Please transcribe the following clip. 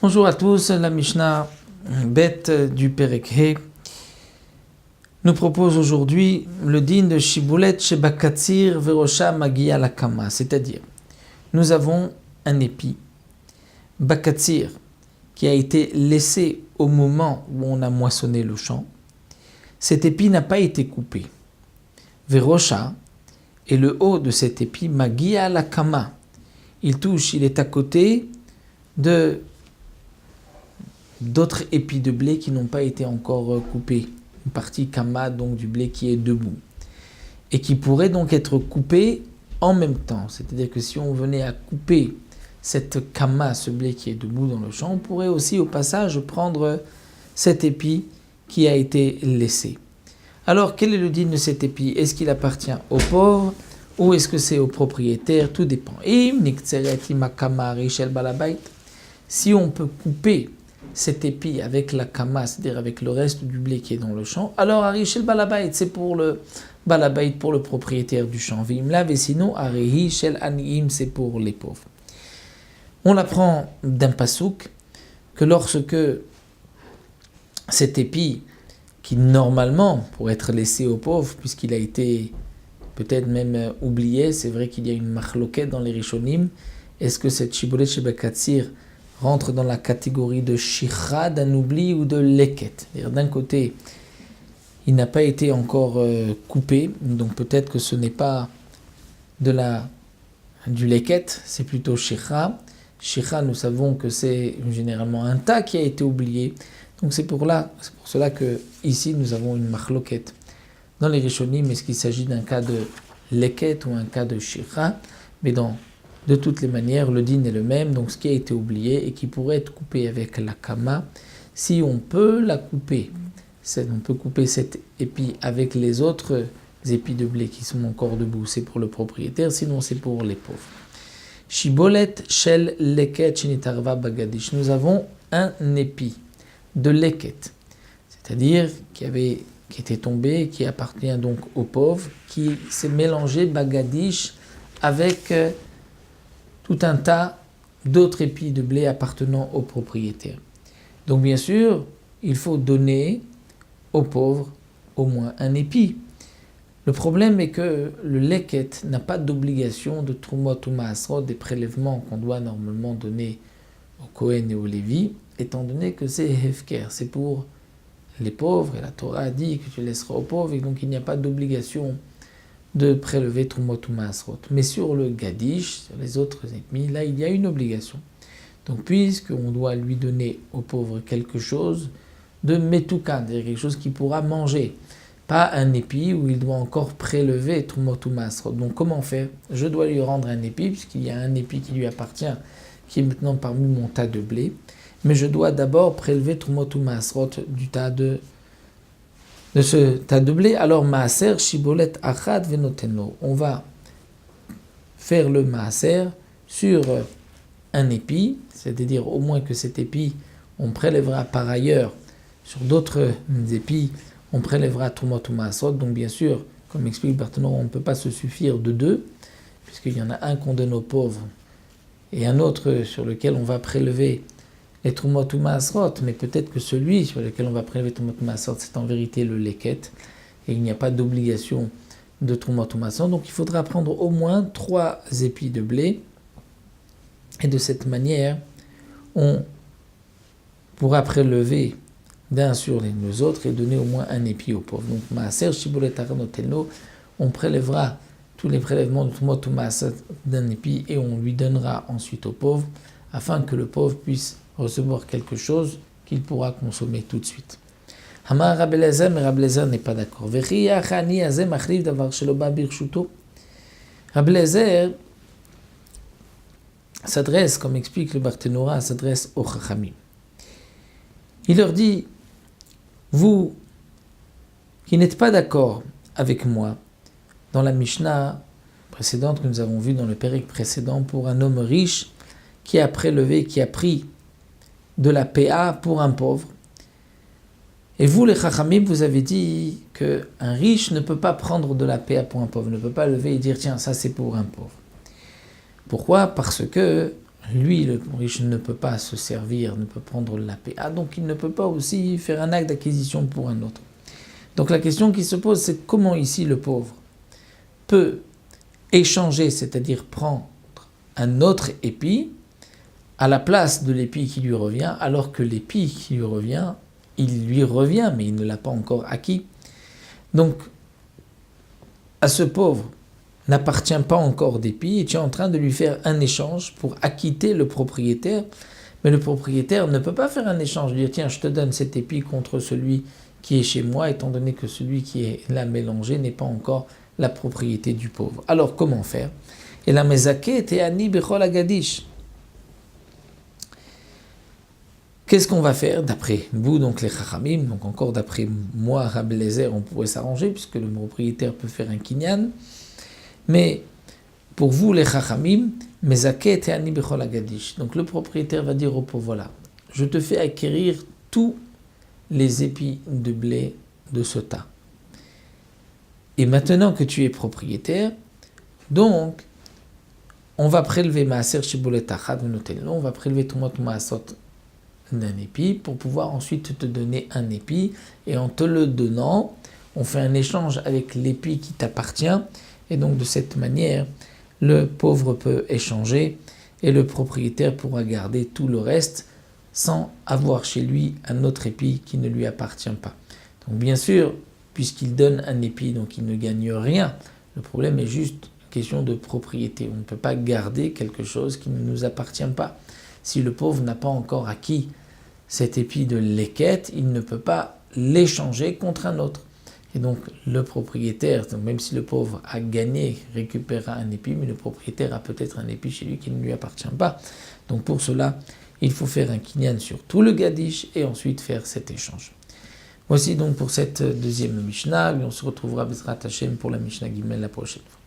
Bonjour à tous, la Mishnah bête du Perek He nous propose aujourd'hui le din de Shiboulet Shebakatsir Verosha Magia Lakama, c'est-à-dire nous avons un épi, Bakatsir, qui a été laissé au moment où on a moissonné le champ. Cet épi n'a pas été coupé. Verosha, et le haut de cet épi, Magia Lakama, il est à côté d'autres épis de blé qui n'ont pas été encore coupés. Une partie kama, donc du blé qui est debout. Et qui pourrait donc être coupé en même temps. C'est-à-dire que si on venait à couper cette kama, ce blé qui est debout dans le champ, on pourrait aussi au passage prendre cet épi qui a été laissé. Alors quel est le din de cet épi? Est-ce qu'il appartient aux pauvres ou est-ce que c'est aux propriétaires? Tout dépend. Si on peut couper cet épi avec la kama, c'est-à-dire avec le reste du blé qui est dans le champ, alors Arishel Balabait, c'est pour le Balabait, pour le propriétaire du champ. Vimlav, et sinon Arihi Shel Aniim, c'est pour les pauvres. On apprend d'un pasouk que lorsque cet épi, qui normalement pourrait être laissé aux pauvres, puisqu'il a été peut-être même oublié, c'est vrai qu'il y a une machloket dans les Rishonim, est-ce que cette Shiboulet Shebakatsir rentre dans la catégorie de shicha, d'un oubli ou de leket. C'est-à-dire d'un côté, il n'a pas été encore coupé, donc peut-être que ce n'est pas du leket, c'est plutôt shicha. Shicha, nous savons que c'est généralement un tas qui a été oublié. Donc c'est pour cela que ici nous avons une machloket. Dans les Rishonim, est-ce qu'il s'agit d'un cas de leket ou un cas de shicha? Mais de toutes les manières, le din est le même, donc ce qui a été oublié et qui pourrait être coupé avec la kama, si on peut la couper, on peut couper cet épi avec les autres épis de blé qui sont encore debout, c'est pour le propriétaire, sinon c'est pour les pauvres. Shibolet shel leket shinitarva bagadish. Nous avons un épi de leket, c'est-à-dire qui était tombé, qui appartient donc aux pauvres, qui s'est mélangé bagadish avec tout un tas d'autres épis de blé appartenant aux propriétaires. Donc bien sûr, il faut donner aux pauvres au moins un épi. Le problème est que le leket n'a pas d'obligation de trumot ou maasrot, des prélèvements qu'on doit normalement donner aux Kohen et aux Lévi, étant donné que c'est hefker, c'est pour les pauvres, et la Torah a dit que tu laisseras aux pauvres, et donc il n'y a pas d'obligation de prélever Trumot ou Maasrot. Mais sur le Gadish, sur les autres épis, là il y a une obligation. Donc puisqu'on doit lui donner aux pauvres quelque chose de Metukan, c'est-à-dire quelque chose qu'il pourra manger, pas un épi où il doit encore prélever Trumot ou Maasrot. Donc comment faire? Je dois lui rendre un épi, puisqu'il y a un épi qui lui appartient, qui est maintenant parmi mon tas de blé, mais je dois d'abord prélever Trumot ou Maasrot du tas de ce tas de blé. Alors maaser shibolet achad venotenlo, on va faire le maaser sur un épi, c'est-à-dire au moins que cet épi, on prélèvera par ailleurs sur d'autres épis, on prélèvera Trumot ou Maasrot. Donc bien sûr, comme explique Barthénor, on ne peut pas se suffire de deux, puisqu'il y en a un qu'on donne aux pauvres et un autre sur lequel on va prélever les Trumot ou Maasrot, mais peut-être que celui sur lequel on va prélever Trumot ou Maasrot, c'est en vérité le leket, et il n'y a pas d'obligation de Trumot ou Maasrot, donc il faudra prendre au moins 3 épis de blé, et de cette manière, on pourra prélever d'un sur les autres et donner au moins un épi aux pauvres. Donc Maaser Shibolet Aranotelno, on prélèvera tous les prélèvements de Trumot ou Maasrot d'un épi, et on lui donnera ensuite aux pauvres, afin que le pauvre puisse recevoir quelque chose qu'il pourra consommer tout de suite. Hamar Rabbi Eliezer, mais Rabbi Eliezer n'est pas d'accord. Rabbi Eliezer s'adresse, comme explique le Barthénora, s'adresse aux Chachamim. Il leur dit, vous qui n'êtes pas d'accord avec moi, dans la Mishnah précédente que nous avons vue dans le Pérek précédent, pour un homme riche qui a prélevé, qui a pris de la PA pour un pauvre, Et vous, les Chachamim, vous avez dit qu'un riche ne peut pas prendre de la paix pour un pauvre, ne peut pas lever et dire tiens, ça c'est pour un pauvre. Pourquoi ? Parce que lui, le riche, ne peut pas se servir, ne peut prendre la paix. Donc il ne peut pas aussi faire un acte d'acquisition pour un autre. Donc la question qui se pose, c'est comment ici le pauvre peut échanger, c'est-à-dire prendre un autre épi à la place de l'épi qui lui revient, alors que l'épi qui lui revient, il lui revient, mais il ne l'a pas encore acquis. Donc, à ce pauvre n'appartient pas encore d'épi, et tu es en train de lui faire un échange pour acquitter le propriétaire, mais le propriétaire ne peut pas faire un échange, dire tiens, je te donne cet épi contre celui qui est chez moi, étant donné que celui qui est là mélangé n'est pas encore la propriété du pauvre. Alors, comment faire ? Et la mezaké était ani bechol agadish. Qu'est-ce qu'on va faire d'après vous, donc les Chachamim, donc encore d'après moi, Rabbi Eliezer, on pourrait s'arranger puisque le propriétaire peut faire un kinyan. Mais pour vous, les Chachamim, mezaké te ani bechol agadish. Donc le propriétaire va dire au pauvre, voilà, je te fais acquérir tous les épis de blé de ce tas. Et maintenant que tu es propriétaire, donc on va prélever maaser shibolet achad v'noten lo, on va prélever tout maasot d'un épi pour pouvoir ensuite te donner un épi, et en te le donnant, on fait un échange avec l'épi qui t'appartient, et donc de cette manière, le pauvre peut échanger et le propriétaire pourra garder tout le reste sans avoir chez lui un autre épi qui ne lui appartient pas. Donc bien sûr, puisqu'il donne un épi, donc il ne gagne rien, le problème est juste une question de propriété. On ne peut pas garder quelque chose qui ne nous appartient pas. Si le pauvre n'a pas encore acquis cet épi de l'équette, il ne peut pas l'échanger contre un autre. Et donc le propriétaire, donc même si le pauvre a gagné, récupérera un épi, mais le propriétaire a peut-être un épi chez lui qui ne lui appartient pas. Donc pour cela, il faut faire un kinyan sur tout le gadish et ensuite faire cet échange. Voici donc pour cette deuxième Mishnah, et on se retrouvera Bezrat Hashem pour la Mishnah Gimel la prochaine fois.